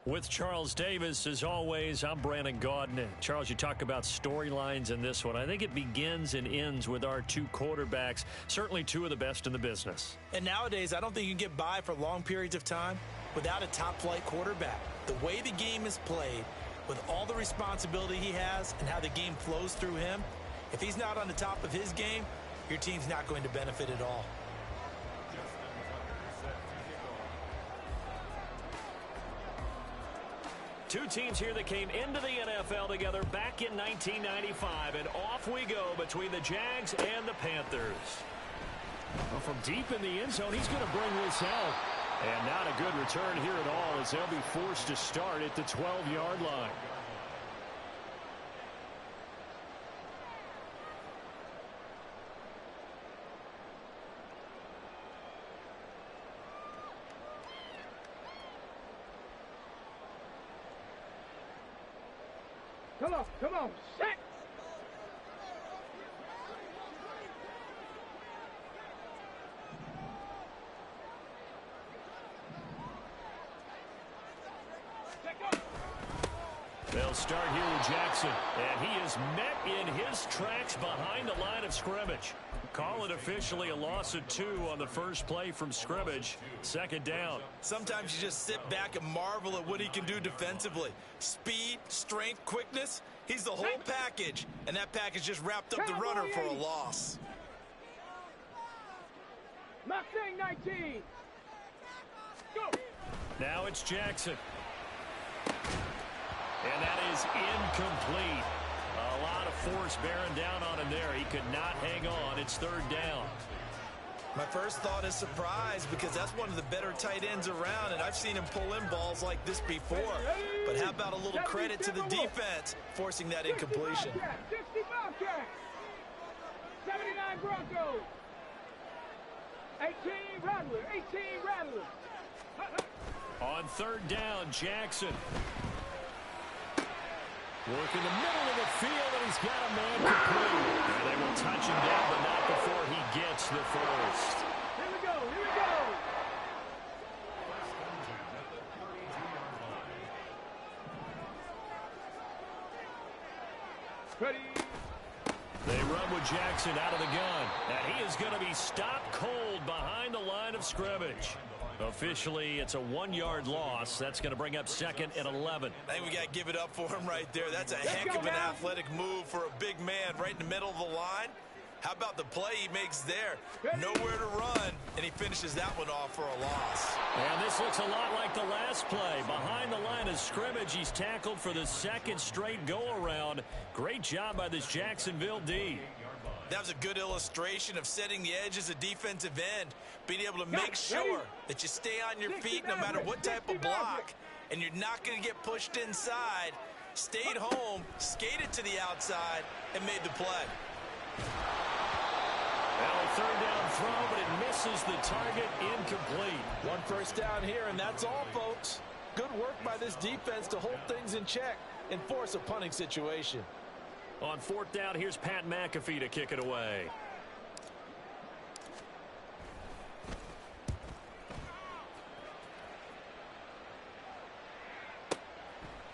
With Charles Davis, as always, I'm Brandon Gaudin. Charles, you talk about storylines in this one. I think it begins and ends with our two quarterbacks, certainly two of the best in the business. And nowadays, I don't think you can get by for long periods of time without a top-flight quarterback. The way the game is played, with all the responsibility he has and how the game flows through him, if he's not on the top of his game, your team's not going to benefit at all. Two teams here that came into the NFL together back in 1995, and off we go between the Jags and the Panthers. Well, from deep in the end zone, he's going to bring this out. And not a good return here at all, as they'll be forced to start at the 12-yard line. Come on, set! They'll start here with Jackson, and he is met in his tracks behind the line of scrimmage. Call it officially a loss of 2 on the first play from scrimmage. Second down. Sometimes you just sit back and marvel at what he can do defensively. Speed, strength, quickness, he's the whole package. And that package just wrapped up the runner for a loss. Mustang 19. Go. Now it's Jackson. And that is incomplete. A lot of force bearing down on him there. He could not hang on. It's third down. My first thought is surprise, because that's one of the better tight ends around, and I've seen him pull in balls like this before. But how about a little credit to the defense forcing that incompletion? 60 Bobcats. 79 Broncos. 18 Rattlers. 18 Rattlers. On third down, Jackson. Work in the middle of the field, and he's got a man complete. And they will touch him down, but not before he gets the first. Here we go, here we go. Ready. They run with Jackson out of the gun. And he is going to be stopped cold behind the line of scrimmage. Officially, it's a 1-yard loss. That's going to bring up second and 11. I think we got to give it up for him right there. That's a heck of an athletic move for a big man right in the middle of the line. How about the play he makes there? Nowhere to run, and he finishes that one off for a loss. And this looks a lot like the last play. Behind the line of scrimmage, he's tackled for the second straight go-around. Great job by this Jacksonville D. That was a good illustration of setting the edge as a defensive end, being able to make sure that you stay on your feet no matter what type of block, and you're not going to get pushed inside. Stayed home, skated to the outside, and made the play. Well, a third down throw, but it misses the target, incomplete. One first down here, and that's all, folks. Good work by this defense to hold things in check and force a punting situation. On fourth down, here's Pat McAfee to kick it away.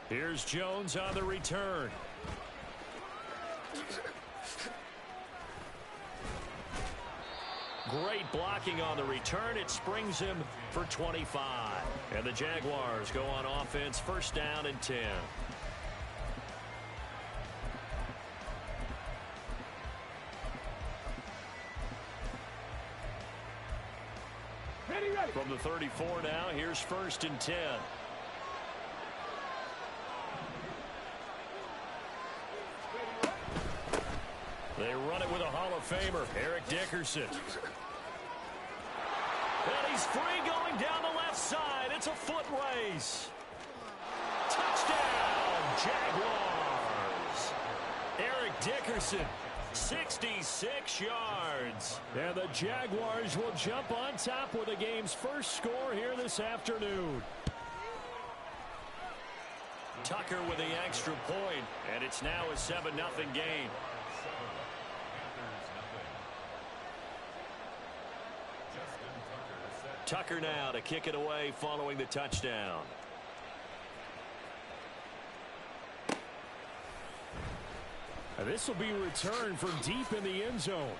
Here's Jones on the return. Great blocking on the return. It springs him for 25. And the Jaguars go on offense, first down and 10. Ready. From the 34 now, here's first and 10. They run it with a Hall of Famer, Eric Dickerson. And he's free going down the left side. It's a foot race. Touchdown, Jaguars. Eric Dickerson, 66 yards. And the Jaguars will jump on top with the game's first score here this afternoon. Tucker with the extra point, and it's now a 7-0 game. Tucker now to kick it away following the touchdown. And this will be returned from deep in the end zone.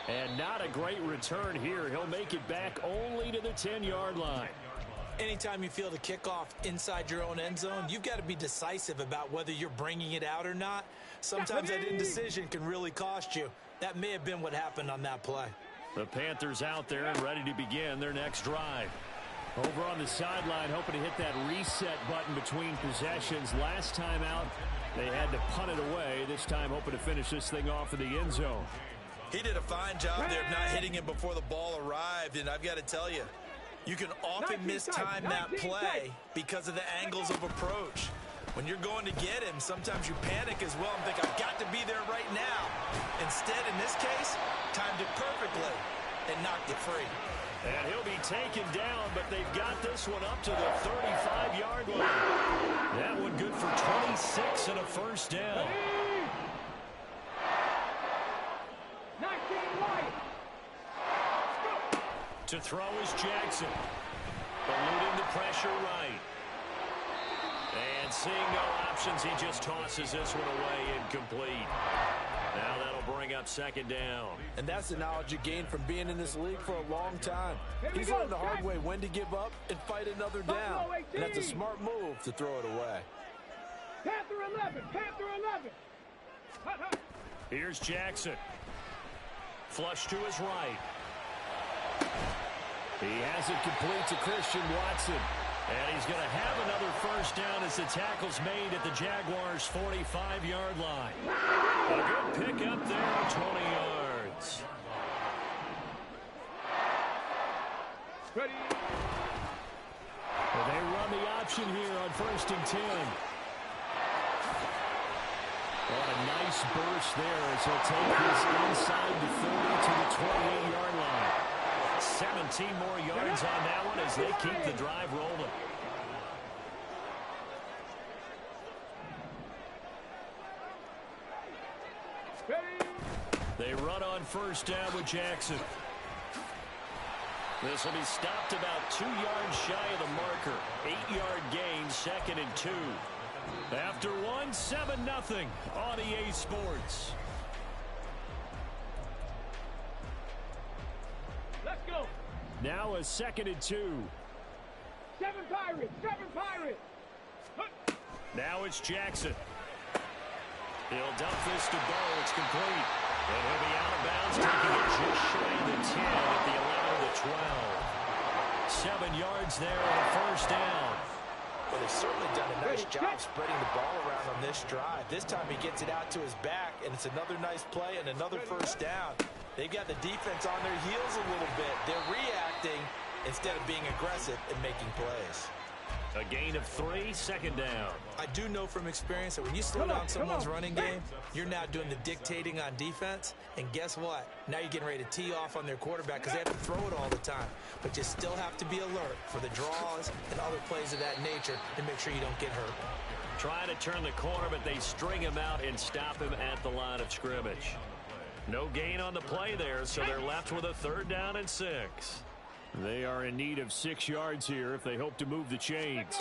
And not a great return here. He'll make it back only to the 10-yard line. Anytime you feel the kickoff inside your own end zone, you've got to be decisive about whether you're bringing it out or not. Sometimes that indecision can really cost you. That may have been what happened on that play. The Panthers out there and ready to begin their next drive. Over on the sideline, hoping to hit that reset button between possessions. Last time out, they had to punt it away. This time, hoping to finish this thing off in the end zone. He did a fine job there of not hitting him before the ball arrived, and I've got to tell you, you can often mistime that play because of the angles of approach. When you're going to get him, sometimes you panic as well and think, I've got to be there right now. Instead, in this case, timed it perfectly and knocked it free. And he'll be taken down, but they've got this one up to the 35-yard line. That one good for 26 and a first down. 19 right. To throw is Jackson. Eluding the pressure right. And seeing no options, he just tosses this one away incomplete. Now that'll bring up second down. And that's the knowledge you gain from being in this league for a long time. He's learned the hard way when to give up and fight another down. And that's a smart move to throw it away. Panther 11. Panther 11. Here's Jackson. Flush to his right. He has it complete to Christian Watson. And he's going to have another first down as the tackle's made at the Jaguars' 45-yard line. A good pick up there, 20 yards. Ready. Well, they run the option here on 1st and 10. What a nice burst there as he'll take this inside the 30 to the 28-yard line. 17 more yards on that one as they keep the drive rolling. They run on first down with Jackson. This will be stopped about 2 yards shy of the marker. 8-yard gain, 2nd and 2. After one, 7-0 on EA Sports. Let's go. Now a 2nd and 2. 7 Pirates. 7 Pirates. Now it's Jackson. He'll dump this to Bo. It's complete. And he'll be out of bounds, taking it just shy of the 10 at the 11 of the 12. 7 yards there on a first down. Well, they've certainly done a nice job spreading the ball around on this drive. This time he gets it out to his back, and it's another nice play and another first down. They've got the defense on their heels a little bit. They're reacting instead of being aggressive and making plays. A gain of 3, 2nd down. I do know from experience that when you slow down someone's running game, you're now doing the dictating on defense. And guess what? Now you're getting ready to tee off on their quarterback because they have to throw it all the time. But you still have to be alert for the draws and other plays of that nature and make sure you don't get hurt. Trying to turn the corner, but they string him out and stop him at the line of scrimmage. No gain on the play there, so they're left with a 3rd down and 6. They are in need of 6 yards here if they hope to move the chains.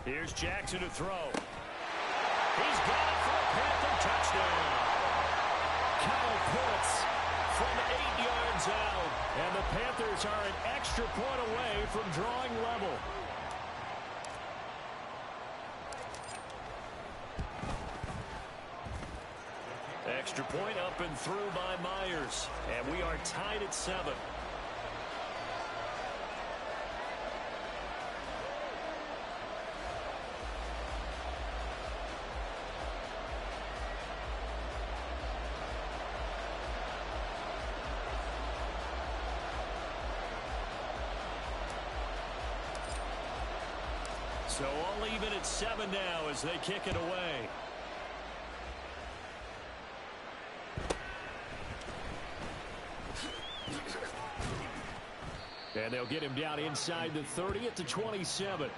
Here's Jackson to throw. He's got it for a Panther touchdown. Kyle Pitts from 8 yards out. And the Panthers are an extra point away from drawing level. Extra point up and through by Myers. And we are tied at 7. So all even at 7 now as they kick it away. And they'll get him down inside the 30 at the 27.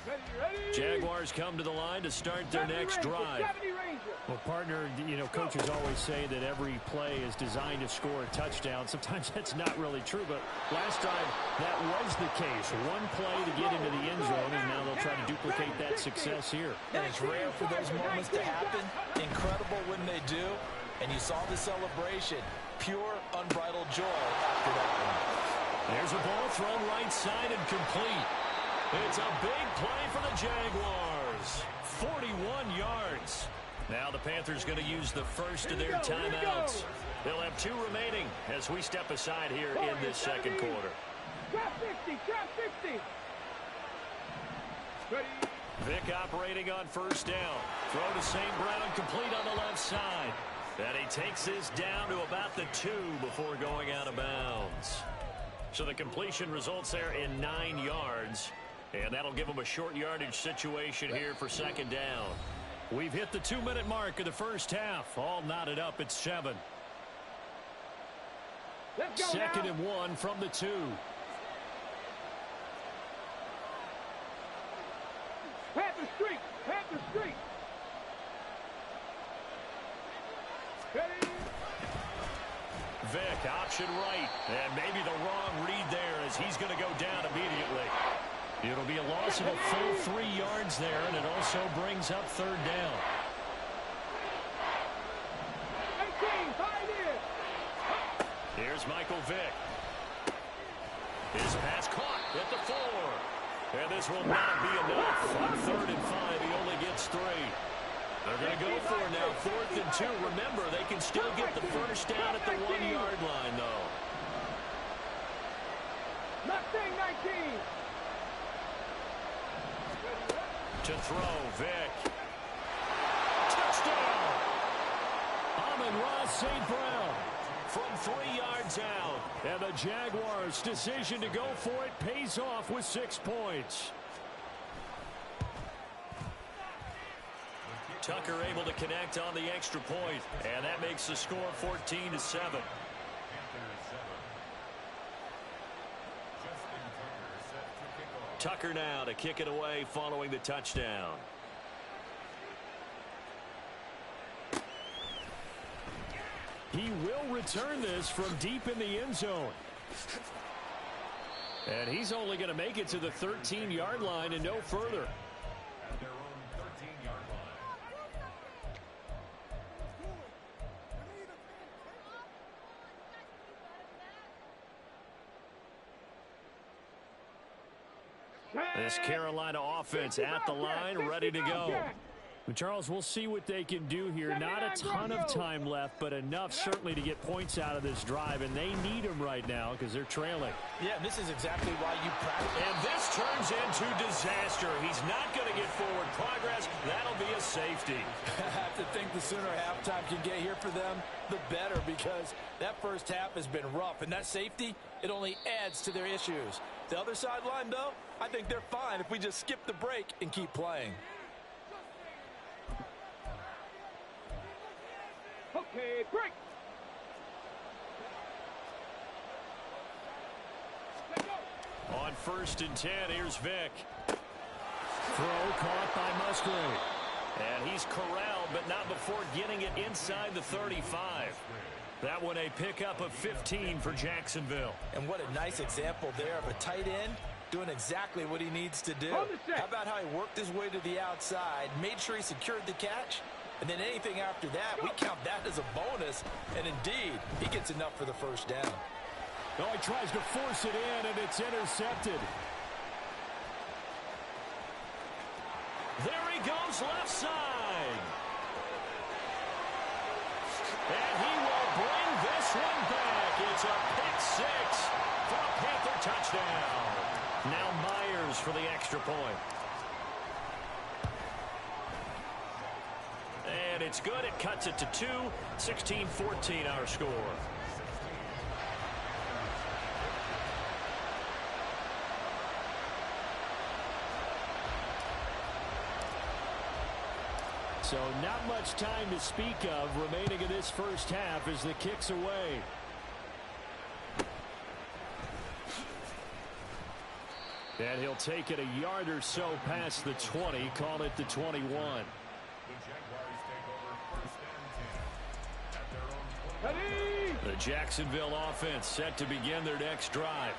Ready. Jaguars come to the line to start their next drive. Well, partner, you know, coaches always say that every play is designed to score a touchdown. Sometimes that's not really true, but last drive that was the case. One play to get into the end zone, and now they'll try to duplicate that success here. And it's rare for those moments to happen. Incredible when they do. And you saw the celebration. Pure, unbridled joy after that one. There's a ball thrown right side and complete. It's a big play for the Jaguars. 41 yards. Now the Panthers going to use the first of their timeouts. They'll have 2 remaining as we step aside here in this second quarter. Trap 50, trap 50. Vick operating on first down. Throw to St. Brown, complete on the left side. And he takes this down to about the 2 before going out of bounds. So the completion results there in 9 yards. And that'll give them a short yardage situation here for second down. We've hit the 2-minute mark of the first half. All knotted up at 7. Second and 1 from the 2. Panther streak, Panther streak. Vick, option right. And maybe the wrong read there as he's going to go down immediately. It'll be a loss of a full 3 yards there, and it also brings up third down. 18, 5 in. Here's Michael Vick. His pass caught at the 4. And this will not be enough. On 3rd and 5, he only gets 3. They're going to go for it now, 4th and 2. Remember, they can still get the first down at the 1-yard line, though. Mustang 19. To throw, Vick. Touchdown! Amon-Ra St. Brown from 3 yards out. And the Jaguars' decision to go for it pays off with 6 points. Tucker able to connect on the extra point, and that makes the score 14-7. Tucker now to kick it away following the touchdown. He will return this from deep in the end zone. And he's only going to make it to the 13-yard line and no further. This Carolina offense at the line, ready to go. Charles, we'll see what they can do here. Not a ton of time left, but enough certainly to get points out of this drive, and they need them right now because they're trailing. Yeah, this is exactly why you practice. And this turns into disaster. He's not going to get forward progress. That'll be a safety. I have to think the sooner halftime can get here for them, the better, because that first half has been rough, and that safety, it only adds to their issues. The other sideline, though, I think they're fine if we just skip the break and keep playing. Okay, break. On 1st and 10, here's Vick. Throw caught by Musgrave. And he's corralled, but not before getting it inside the 35. That one a pickup of 15 for Jacksonville. And what a nice example there of a tight end doing exactly what he needs to do. How about how he worked his way to the outside, made sure he secured the catch, and then anything after that, we count that as a bonus. And indeed, he gets enough for the first down. Oh, he tries to force it in, and it's intercepted. There he goes, left side. And he will bring this one back. It's a pick 6 for a Panther touchdown. Now Myers for the extra point. And it's good. It cuts it to 2. 16-14 our score. So not much time to speak of remaining in this first half as the kick's away. And he'll take it a yard or so past the 20, call it the 21. The Jacksonville offense set to begin their next drive.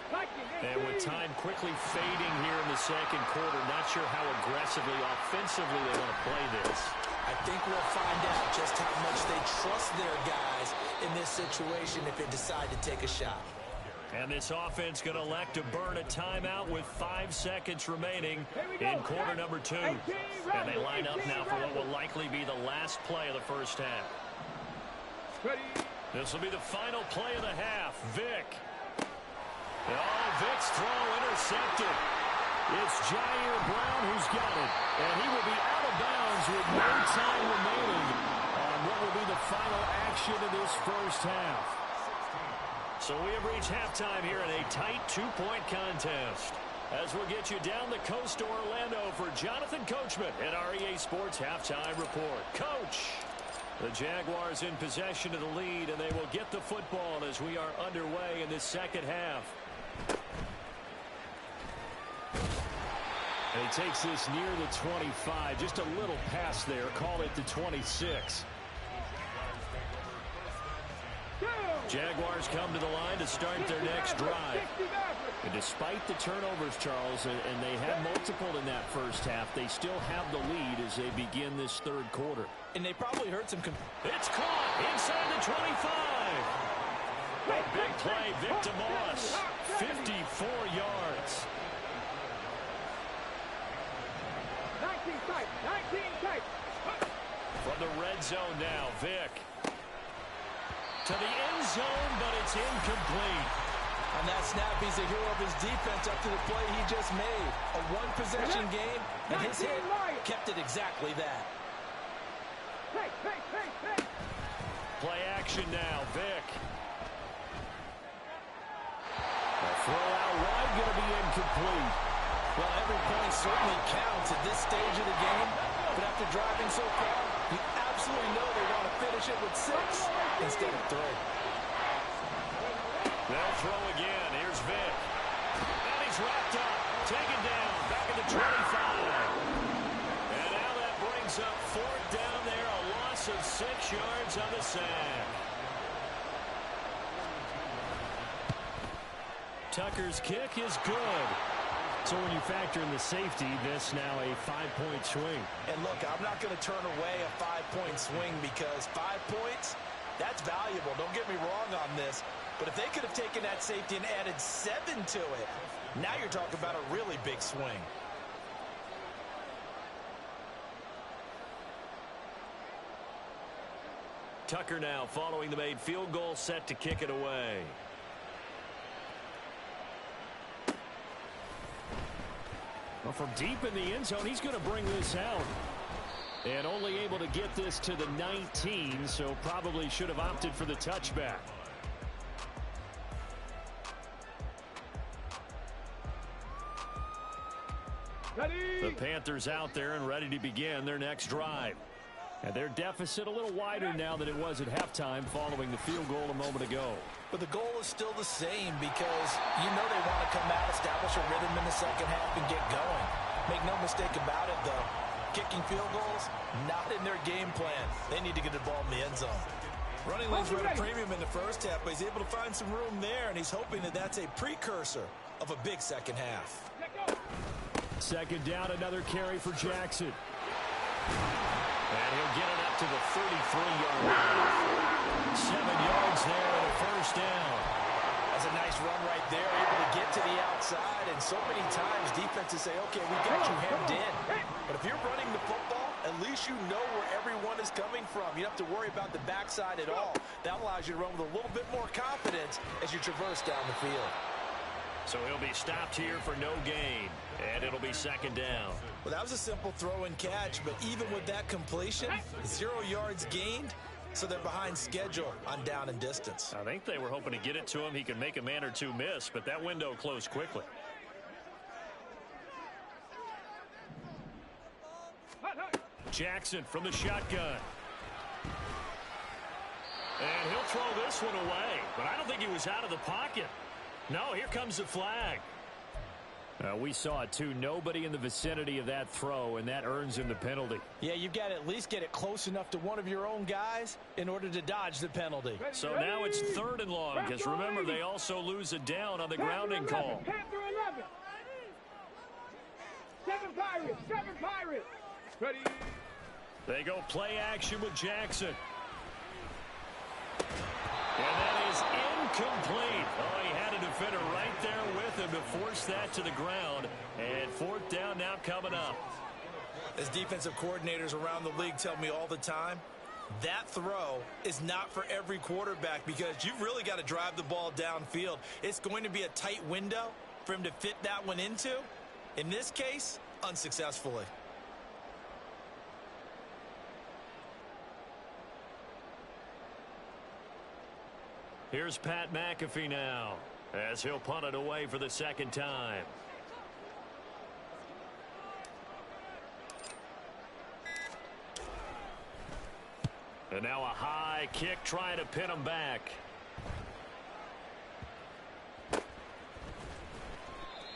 And with time quickly fading here in the second quarter, not sure how aggressively, offensively they want to play this. I think we'll find out just how much they trust their guys in this situation if they decide to take a shot. And this offense going to elect to burn a timeout with 5 seconds remaining in quarter number 2. And they line up now for what will likely be the last play of the first half. This will be the final play of the half. Vick. Oh, Vick's throw intercepted. It's Jair Brown who's got it. And he will be out of bounds with no time remaining on what will be the final action of this first half. So we have reached halftime here in a tight 2-point contest. As we'll get you down the coast to Orlando for Jonathan Coachman at our EA Sports Halftime Report. Coach, the Jaguars in possession of the lead, and they will get the football as we are underway in this second half. And he takes this near the 25, just a little pass there, call it the 26. Jaguars come to the line to start their next drive. And despite the turnovers, Charles, and they had multiple in that first half, they still have the lead as they begin this third quarter. And they probably heard some... It's caught inside the 25. A big play, Vic DeMoss, 54 yards. 19 tight. From the red zone now, Vic. To the end zone, but it's incomplete. On that snap, he's a hero of his defense up to the play he just made. A one-possession game, and his hit kept it exactly that. Play action now, Vic. A throw out wide, going to be incomplete. Well, every point certainly counts at this stage of the game, but after driving so far, you absolutely know they want to finish it with 6 instead of 3. They'll throw again. Here's Vic. And he's wrapped up. Taken down. Back at the 25. And now that brings up 4th down there. A loss of 6 yards on the sack. Tucker's kick is good. So when you factor in the safety, this now a 5-point swing. And look, I'm not going to turn away a 5-point swing because 5 points, that's valuable. Don't get me wrong on this. But if they could have taken that safety and added 7 to it, now you're talking about a really big swing. Tucker now following the made field goal, set to kick it away. Well, from deep in the end zone, he's going to bring this out. And only able to get this to the 19, so probably should have opted for the touchback. The Panthers out there and ready to begin their next drive. And their deficit a little wider now than it was at halftime following the field goal a moment ago. But the goal is still the same because you know they want to come out, establish a rhythm in the second half, and get going. Make no mistake about it, though. Kicking field goals, not in their game plan. They need to get the ball in the end zone. Running lanes were at a premium in the first half, but he's able to find some room there, and he's hoping that that's a precursor of a big second half. Second down, another carry for Jackson. And he'll get it up to the 33-yard line. 7 yards there and a first down. That's a nice run right there, able to get to the outside. And so many times defenses say, okay, we got you hemmed in. But if you're running the football, at least you know where everyone is coming from. You don't have to worry about the backside at all. That allows you to run with a little bit more confidence as you traverse down the field. So he'll be stopped here for no gain. And it'll be second down. Well, that was a simple throw and catch, but even with that completion, 0 yards gained, so they're behind schedule on down and distance. I think they were hoping to get it to him. He could make a man or two miss, but that window closed quickly. Jackson from the shotgun. And he'll throw this one away, but I don't think he was out of the pocket. No, here comes the flag. We saw it, too. Nobody in the vicinity of that throw, and that earns him the penalty. Yeah, you've got to at least get it close enough to one of your own guys in order to dodge the penalty. So now it's 3rd and long, because remember, they also lose a down on the grounding call. Panther 11. 7 Pirates. 7 Pirates. Ready. They go play action with Jackson. And that is incomplete. Oh, he had a defender right there with him to force that to the ground. And 4th down now coming up. As defensive coordinators around the league tell me all the time, that throw is not for every quarterback because you've really got to drive the ball downfield. It's going to be a tight window for him to fit that one into. In this case, unsuccessfully. Here's Pat McAfee now, as he'll punt it away for the 2nd time. And now a high kick trying to pin him back.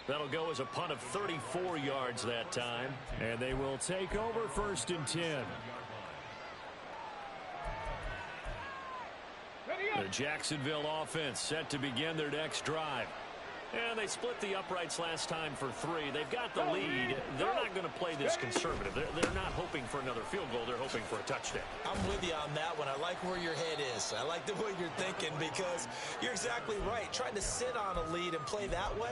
That'll go as a punt of 34 yards that time. And they will take over 1st and 10. The Jacksonville offense set to begin their next drive. And they split the uprights last time for 3. They've got the lead. They're not going to play this conservative. They're not hoping for another field goal. They're hoping for a touchdown. I'm with you on that one. I like where your head is. I like the way you're thinking because you're exactly right. Trying to sit on a lead and play that way,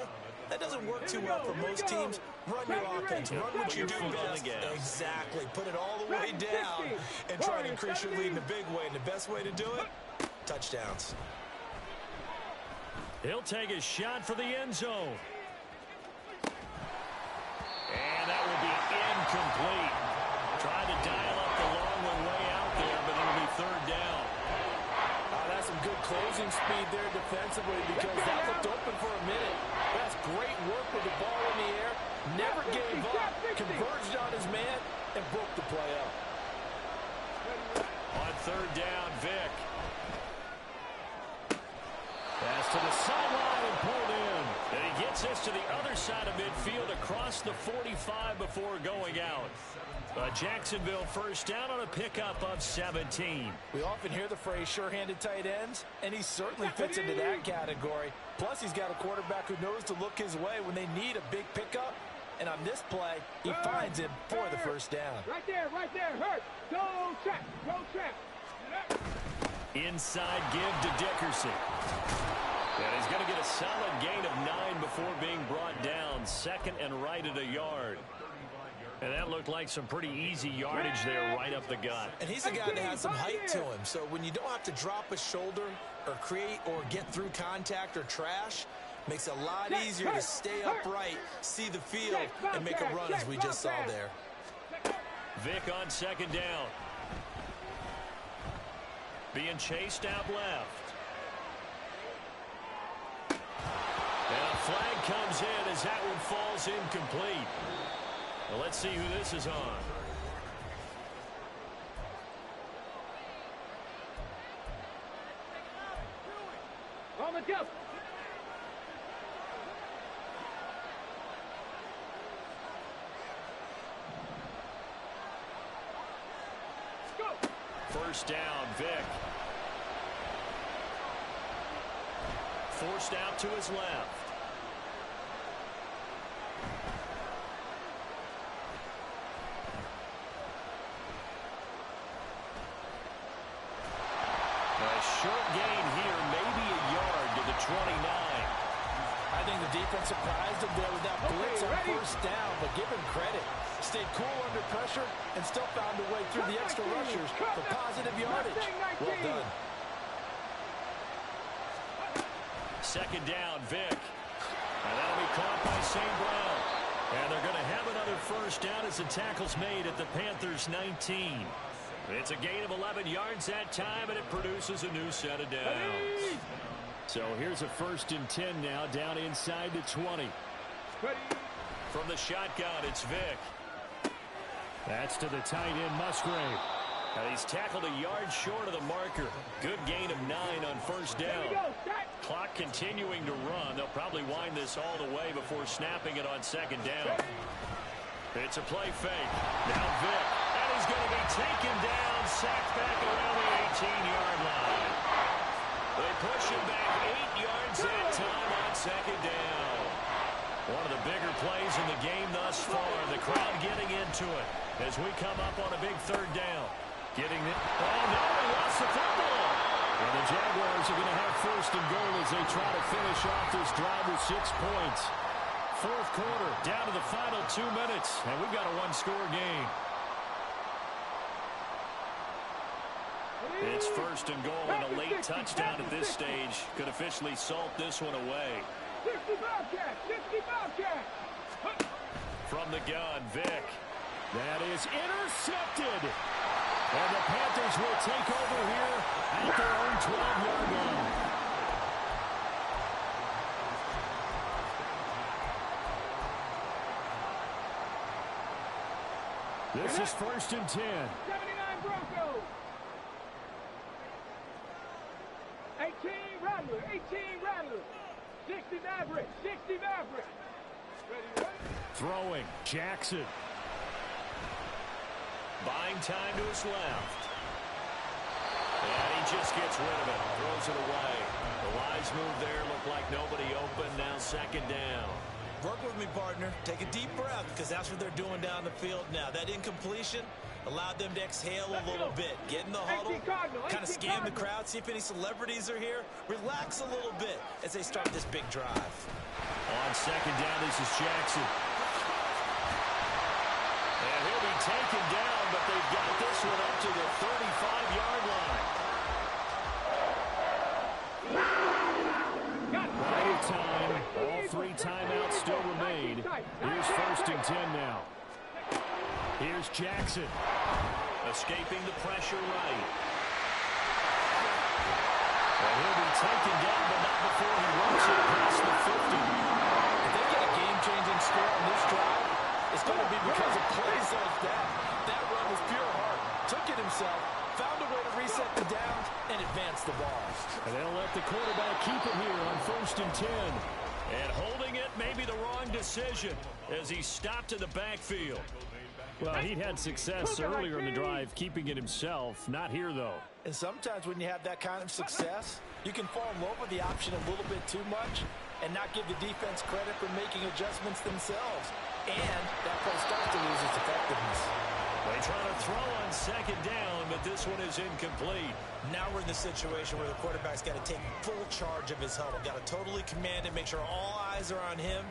that doesn't work too well for most teams. Run your offense. Run what you do best. Exactly. Put it all the way down and try to increase your lead in a big way. And the best way to do it, touchdowns. He'll take a shot for the end zone. And that will be incomplete. Tried to dial up the long one way out there, but it'll be 3rd down. That's some good closing speed there defensively because that looked open for a minute. That's great work with the ball in the air. Never gave up. Converged on his man and broke the play up. On 3rd down, Vic. Pass to the sideline and pulled in. And he gets this to the other side of midfield across the 45 before going out. Jacksonville 1st down on a pickup of 17. We often hear the phrase sure-handed tight ends, and he certainly fits into that category. Plus, he's got a quarterback who knows to look his way when they need a big pickup. And on this play, he finds him for the 1st down. Right there, hurt. Go trap. Inside give to Dickerson. And he's going to get a solid gain of 9 before being brought down. 2nd and right at a yard. And that looked like some pretty easy yardage there right up the gut. And he's a guy that has some height to him. So when you don't have to drop a shoulder or create or get through contact or trash, makes it a lot easier to stay upright, see the field, and make a run as we just saw there. Vic on 2nd down. Being chased out left. And a flag comes in as that one falls incomplete. Well, let's see who this is on. On the jump. Go. 1st down, Vic. Forced out to his left. A short gain here, maybe a yard to the 29. I think the defense surprised him there with that blitz on 1st down, but give him credit. Stayed cool under pressure and still found a way through the extra rushers for positive yardage. Well done. 2nd down, Vic. And that'll be caught by St. Brown. And they're going to have another 1st down as the tackle's made at the Panthers' 19. It's a gain of 11 yards that time, and it produces a new set of downs. So here's a 1st and 10 now, down inside the 20. From the shotgun, it's Vic. That's to the tight end, Musgrave. And he's tackled a yard short of the marker. Good gain of 9 on 1st down. Clock continuing to run. They'll probably wind this all the way before snapping it on second down. It's a play fake. Now Vick. And he's going to be taken down, sacked back around the 18-yard line. They push him back 8 yards that time on second down. One of the bigger plays in the game thus far. The crowd getting into it as we come up on a big third down. Getting it. Oh, no, he lost the football. And the Jaguars are going to have first and goal as they try to finish off this drive with 6 points. Fourth quarter, down to the final 2 minutes, and we've got a one-score game. It's first and goal, and a late touchdown at this stage could officially salt this one away. 60 Bobcat! 60 Bobcat! From the gun, Vick. That is intercepted. And the Panthers will take over here at their own 12-yard line. This is first and 10. 79 Broncos! 18 Rattler! 18 Rattler! 60 Maverick! 60 Maverick! Ready? Throwing, Jackson. Buying time to his left. And he just gets rid of it. Throws it away. The wise move there. Looked like nobody open. Now second down. Work with me, partner. Take a deep breath, because that's what they're doing down the field now. That incompletion allowed them to exhale a little bit. Get in the huddle, kind of scan the crowd, see if any celebrities are here. Relax a little bit as they start this big drive. On second down, this is Jackson. And he'll be taken down, but they've got this one up to the 35-yard line. Right time. All 3 timeouts still remain. Here's first and 10 now. Here's Jackson. Escaping the pressure right. And he'll be taken down, but not before he runs it past the 50. If they get a game-changing score on this drive, it's going to be because of plays like that. That run was pure heart. Took it himself, found a way to reset the downs, and advance the ball. And they'll let the quarterback keep it here on first and 10. And holding it may be the wrong decision as he stopped in the backfield. Well, he'd had success earlier in the drive keeping it himself. Not here, though. And sometimes when you have that kind of success, you can fall in love with the option a little bit too much and not give the defense credit for making adjustments themselves. And that play starts to lose its effectiveness. They try to throw on second down, but this one is incomplete. Now we're in the situation where the quarterback's got to take full charge of his huddle. Got to totally command it, make sure all eyes are on him.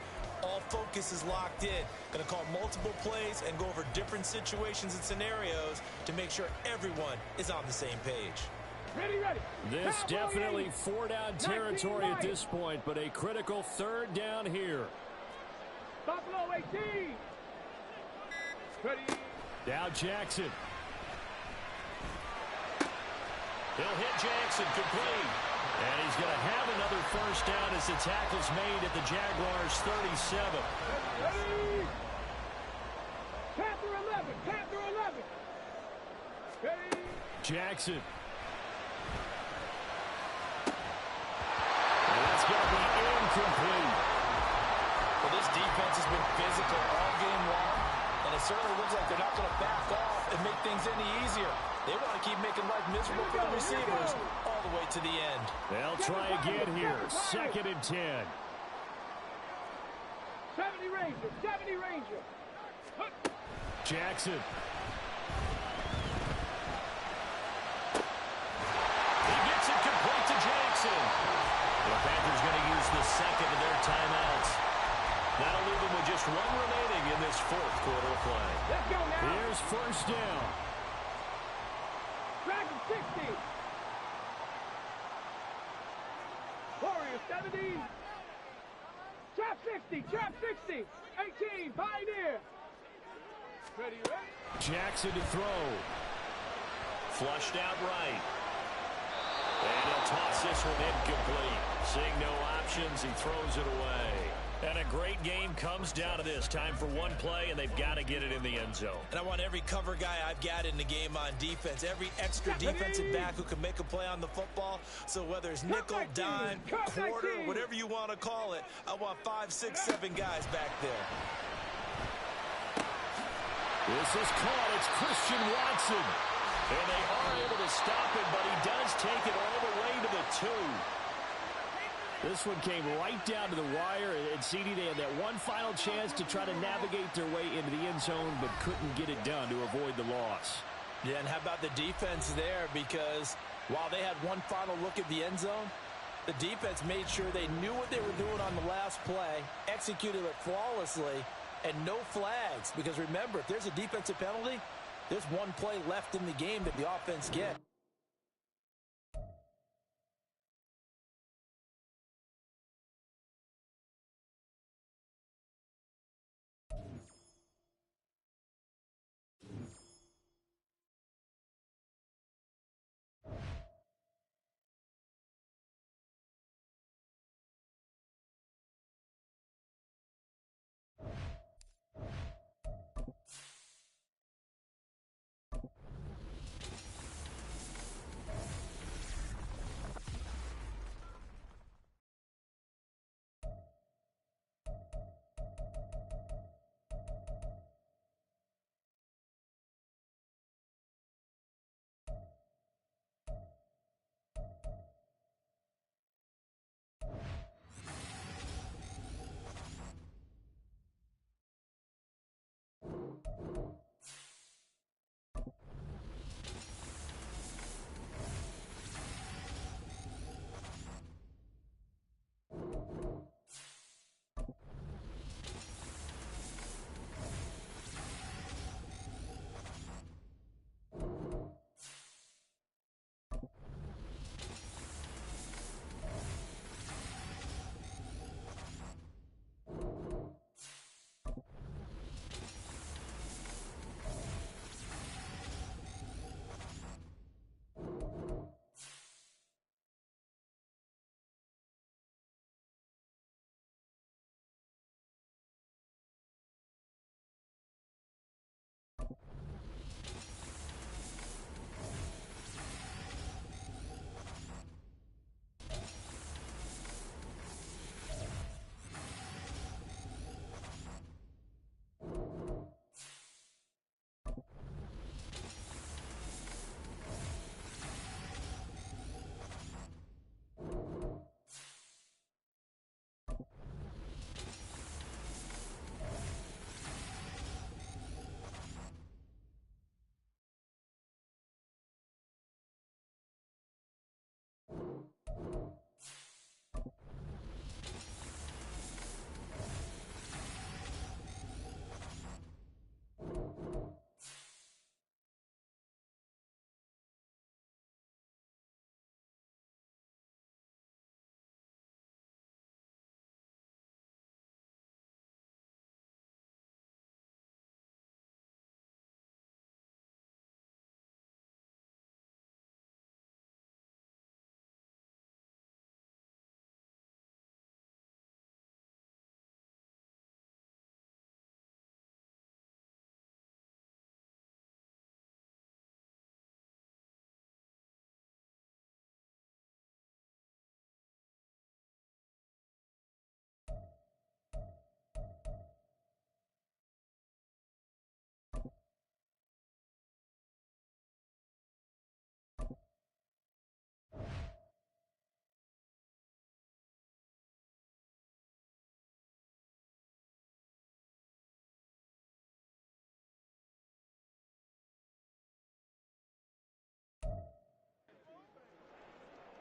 All focus is locked in. Going to call multiple plays and go over different situations and scenarios to make sure everyone is on the same page. Ready, ready. This definitely 4-down territory at this point, but a critical third down here. Buffalo 18. Ready. Now Jackson. He'll hit Jackson complete. And he's going to have another first down as the tackle's made at the Jaguars' 37. Ready. Panther 11. Panther 11. Ready. Jackson. And that's going to be incomplete. Well, this defense has been physical all game long, and it certainly looks like they're not going to back off and make things any easier. They want to keep making life miserable for the receivers all the way to the end. They'll try again here. Second and 10. 70 Ranger. 70 Ranger. Jackson. He gets it complete to Jackson. The Panthers going to use the second of their timeouts. That'll leave them with just one remaining in this fourth quarter of play. Let's go now. Here's first down. Dragon 60. Warrior 70. Trap 60. Trap 60. 18. Pioneer. Ready, ready. Jackson to throw. Flushed out right. And he'll toss this one incomplete. Seeing no options, he throws it away. And a great game comes down to this. Time for one play, and they've got to get it in the end zone. And I want every cover guy I've got in the game on defense, every extra defensive back who can make a play on the football. So whether it's nickel, dime, quarter, whatever you want to call it, I want 5, 6, 7 guys back there. This is caught. It's Christian Watson. And they are able to stop it, but he does take it all the way to the 2. This one came right down to the wire, and CD, they had that one final chance to try to navigate their way into the end zone, but couldn't get it done to avoid the loss. Yeah, and how about the defense there? Because while they had one final look at the end zone, the defense made sure they knew what they were doing on the last play, executed it flawlessly, and no flags. Because remember, if there's a defensive penalty, there's one play left in the game that the offense gets.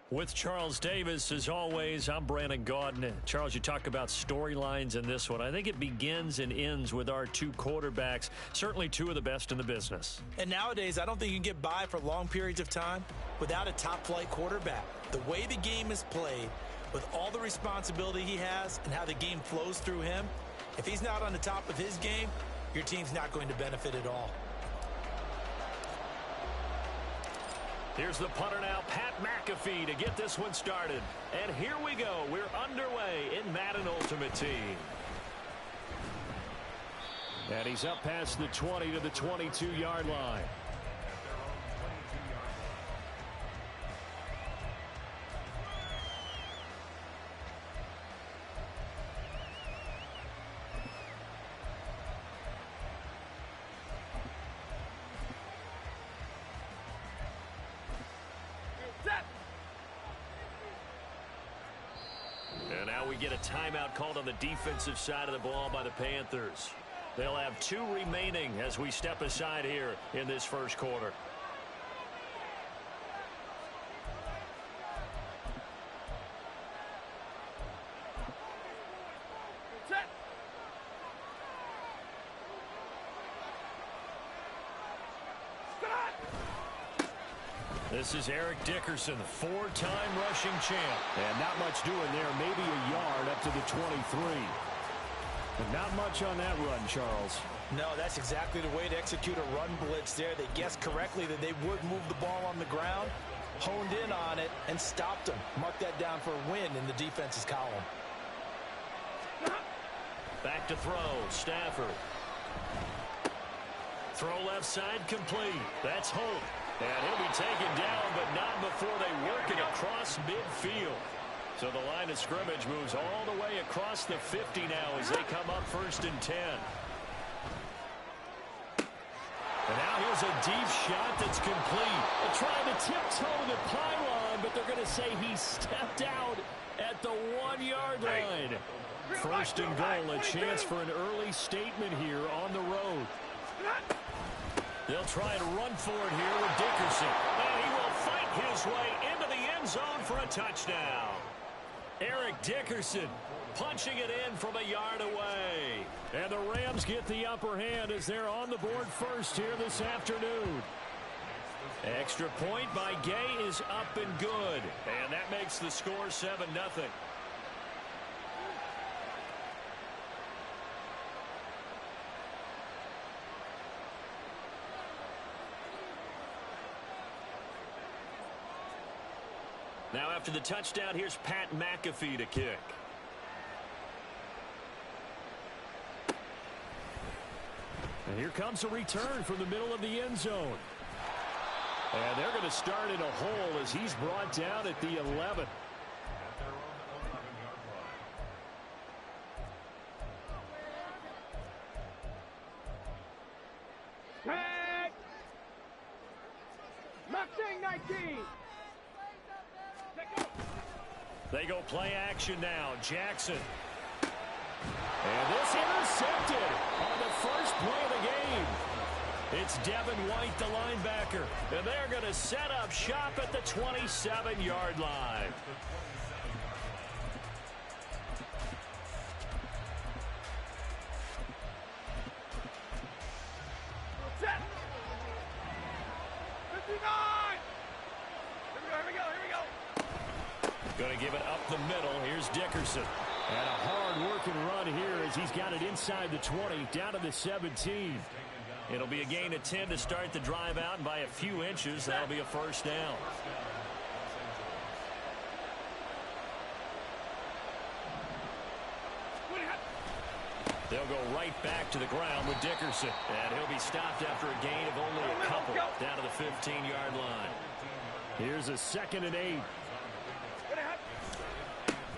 With Charles Davis, as always, I'm Brandon Gaudin. Charles, you talk about storylines in this one. I think it begins and ends with our two quarterbacks, certainly two of the best in the business. And nowadays, I don't think you can get by for long periods of time without a top-flight quarterback. The way the game is played, with all the responsibility he has and how the game flows through him, if he's not on the top of his game, your team's not going to benefit at all. Here's the punter now, Pat McAfee, to get this one started. And here we go. We're underway in Madden Ultimate Team. And he's up past the 20 to the 22-yard line. And now we get a timeout called on the defensive side of the ball by the Panthers. They'll have 2 remaining as we step aside here in this first quarter. This is Eric Dickerson, 4-time rushing champ. And not much doing there, maybe a yard up to the 23. But not much on that run, Charles. No, that's exactly the way to execute a run blitz there. They guessed correctly that they would move the ball on the ground, honed in on it, and stopped them. Mark that down for a win in the defense's column. Back to throw, Stafford. Throw left side complete. That's Holt. And he'll be taken down, but not before they work it across midfield. So the line of scrimmage moves all the way across the 50 now as they come up 1st and 10. And now here's a deep shot that's complete. They're trying to tiptoe the pylon, but they're going to say he stepped out at the 1-yard line. 1st and goal, a chance for an early statement here on the road. They'll try to run for it here with Dickerson. And he will fight his way into the end zone for a touchdown. Eric Dickerson punching it in from a yard away. And the Rams get the upper hand as they're on the board first here this afternoon. Extra point by Gay is up and good. And that makes the score 7-0. Now after the touchdown, here's Pat McAfee to kick. And here comes a return from the middle of the end zone. And they're going to start in a hole as he's brought down at the 11. Tag! Mustang 19! They go play action now. Jackson. And this intercepted on the first play of the game. It's Devin White, the linebacker. And they're going to set up shop at the 27-yard line. Set! 59! Here we go. Going to give it up the middle. Here's Dickerson. And a hard-working run here as he's got it inside the 20, down to the 17. It'll be a gain of 10 to start the drive out, and by a few inches, that'll be a first down. They'll go right back to the ground with Dickerson. And he'll be stopped after a gain of only a couple, down to the 15-yard line. Here's a 2nd and 8.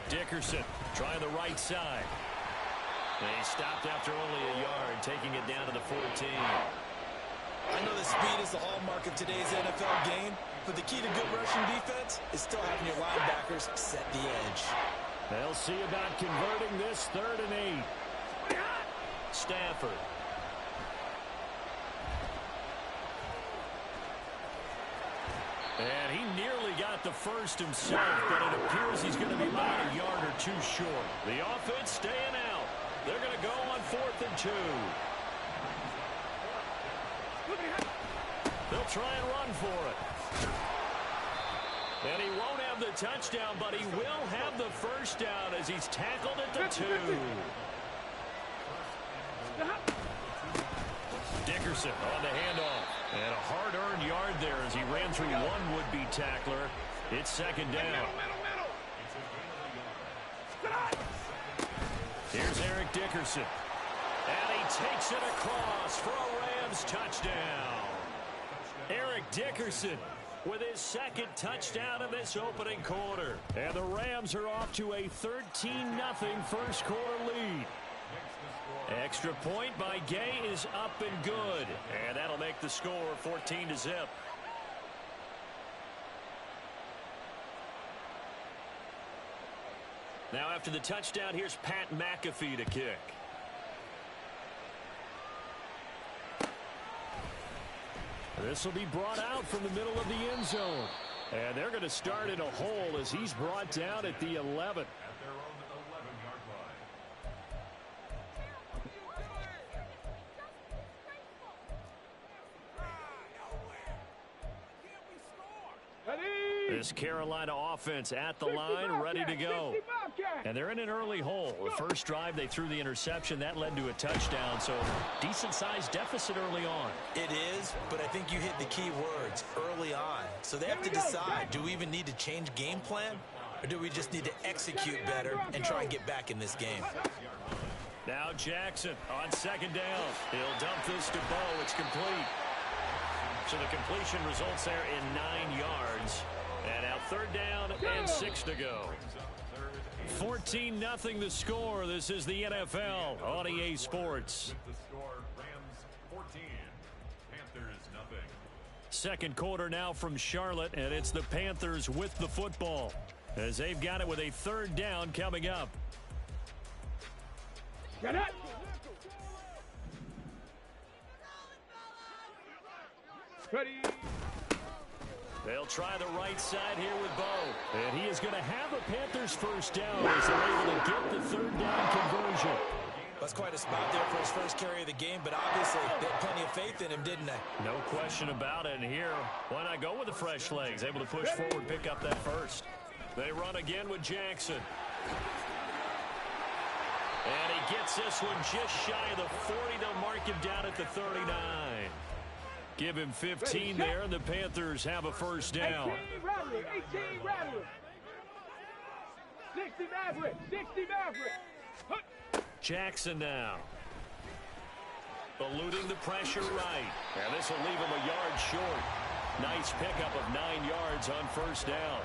Dickerson trying the right side. They stopped after only a yard, taking it down to the 14. I know the speed is the hallmark of today's NFL game, but the key to good rushing defense is still having your linebackers set the edge. They'll see about converting this 3rd and 8. Stafford. And he nearly got the first himself, but it appears he's going to be about a yard or two short. The offense staying out. They're going to go on 4th and 2. They'll try and run for it. And he won't have the touchdown, but he will have the first down as he's tackled at the 2. Dickerson on the handoff. And a hard-earned yard there as he ran through one would-be tackler. It's 2nd down. Here's Eric Dickerson. And he takes it across for a Rams touchdown. Eric Dickerson with his second touchdown in this opening quarter. And the Rams are off to a 13-0 first quarter lead. Extra point by Gay is up and good. And that'll make the score 14-0. Now after the touchdown, here's Pat McAfee to kick. This will be brought out from the middle of the end zone. And they're going to start in a hole as he's brought down at the 11. This Carolina offense at the line, ready to go. And they're in an early hole. The first drive, they threw the interception. That led to a touchdown, so decent-sized deficit early on. It is, but I think you hit the key words, early on. So they have to decide, do we even need to change game plan, or do we just need to execute better and try and get back in this game? Now Jackson on second down. He'll dump this to Bo. It's complete. So the completion results there in 9 yards. And now third down and 6 to go. 14-0 the score. This is the NFL on EA Sports. Second quarter now from Charlotte, and it's the Panthers with the football as they've got it with a third down coming up. Get it. Ready. They'll try the right side here with Bo. And he is going to have a Panthers first down as they're able to get the third down conversion. That's quite a spot there for his first carry of the game, but obviously they had plenty of faith in him, didn't they? No question about it. And here, why not go with the fresh legs? Able to push forward, pick up that first. They run again with Jackson. And he gets this one just shy of the 40. They'll mark him down at the 39. Give him 15 there, and the Panthers have a first down. 18 Rattler, 18 Rattler. 60 Maverick, 60 Maverick. Jackson now. Eluding the pressure right. And this will leave him a yard short. Nice pickup of 9 yards on first down.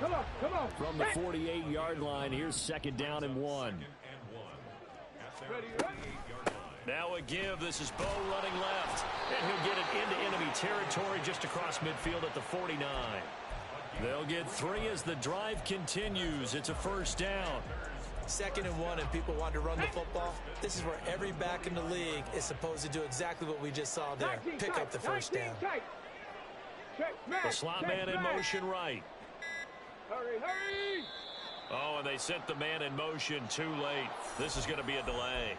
Come on, come on. From the 48-yard line, here's second down and 1. Ready, ready. Now a give. This is Bo running left. And he'll get it into enemy territory just across midfield at the 49. They'll get 3 as the drive continues. It's a first down. Second and 1, and people want to run the football. This is where every back in the league is supposed to do exactly what we just saw there. Pick up the first down. The slot man in motion right. Hurry, hurry. Oh, and they sent the man in motion too late. This is going to be a delay.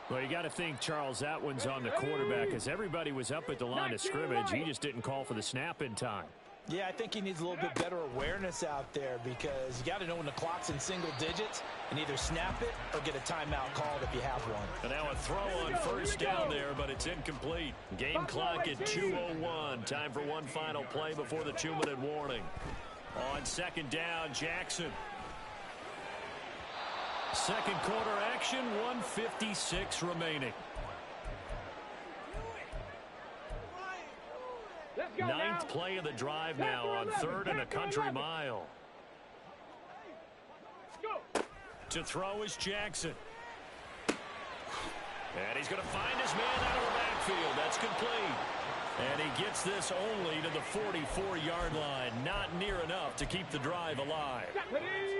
Well, you got to think, Charles, that one's on the quarterback as everybody was up at the line of scrimmage. He just didn't call for the snap in time. Yeah, I think he needs a little bit better awareness out there because you got to know when the clock's in single digits and either snap it or get a timeout called if you have one. And now a throw on first down there, but it's incomplete. Game clock at 2:01. Time for one final play before the 2-minute warning. On second down, Jackson. Second quarter action, 1:56 remaining. Ninth play of the drive now on third and a country mile. To throw is Jackson. And he's going to find his man out of the backfield. That's complete. And he gets this only to the 44-yard line. Not near enough to keep the drive alive.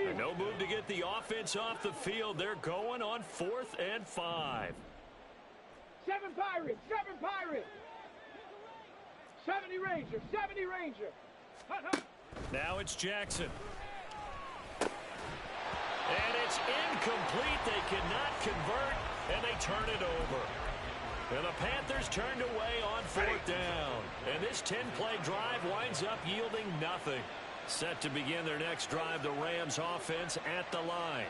And no move to get the offense off the field. They're going on 4th and 5. 7 Pirates, 7 Pirates. 70 Ranger, 70 Ranger. Hut, hut. Now it's Jackson. And it's incomplete. They cannot convert, and they turn it over. And the Panthers turned away on 4th down. And this 10-play drive winds up yielding nothing. Set to begin their next drive, the Rams offense at the line.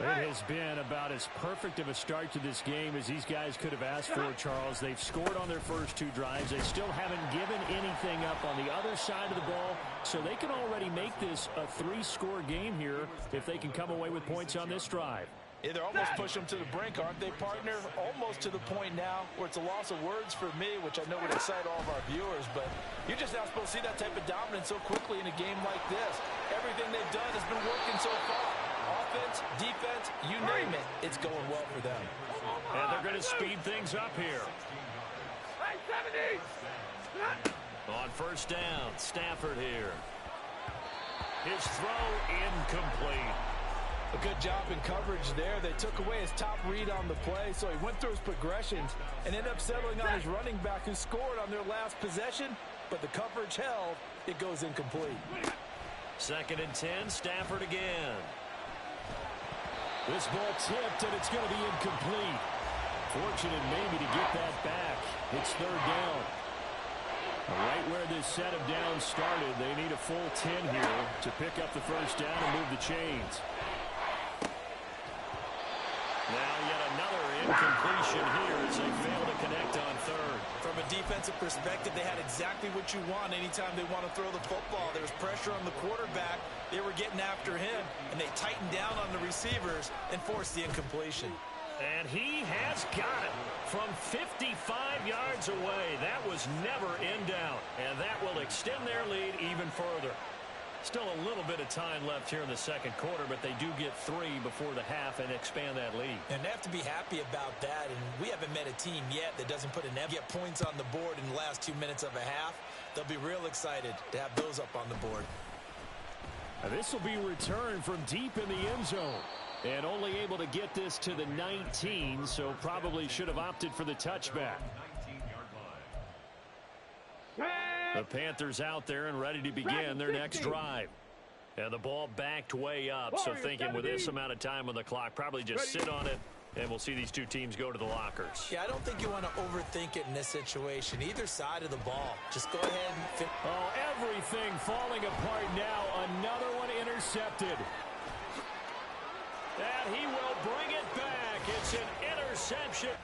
It has been about as perfect of a start to this game as these guys could have asked for, Charles. They've scored on their first 2 drives. They still haven't given anything up on the other side of the ball, so they can already make this a 3-score game here if they can come away with points on this drive. Yeah, they're almost pushing them to the brink, aren't they, partner? Almost to the point now where it's a loss of words for me, which I know would excite all of our viewers, but you're just not supposed to see that type of dominance so quickly in a game like this. Everything they've done has been working so far. Offense, defense, you name it, it's going well for them. And they're going to speed things up here. On first down, Stafford here. His throw incomplete. A good job in coverage there. They took away his top read on the play, so he went through his progressions and ended up settling on his running back who scored on their last possession, but the coverage held. It goes incomplete. 2nd and 10, Stafford again. This ball tipped, and it's going to be incomplete. Fortunate maybe to get that back. It's 3rd down. Right where this set of downs started, they need a full 10 here to pick up the first down and move the chains. Now yet another incompletion here as they fail to connect on 3rd. From a defensive perspective, they had exactly what you want anytime they want to throw the football. There was pressure on the quarterback. They were getting after him, and they tightened down on the receivers and forced the incompletion. And he has got it from 55 yards away. That was never in doubt, and that will extend their lead even further. Still a little bit of time left here in the 2nd quarter, but they do get 3 before the half and expand that lead. And they have to be happy about that, and we haven't met a team yet that doesn't put get points on the board in the last 2 minutes of a half. They'll be real excited to have those up on the board. This will be returned from deep in the end zone. And only able to get this to the 19, so probably should have opted for the touchback. The Panthers out there and ready to begin their next drive. And the ball backed way up, so thinking with this amount of time on the clock, probably just sit on it, and we'll see these two teams go to the lockers. Yeah, I don't think you want to overthink it in this situation. Either side of the ball. Just go ahead and... Oh, everything falling apart now. Another one intercepted. And he will bring it back. It's an interception.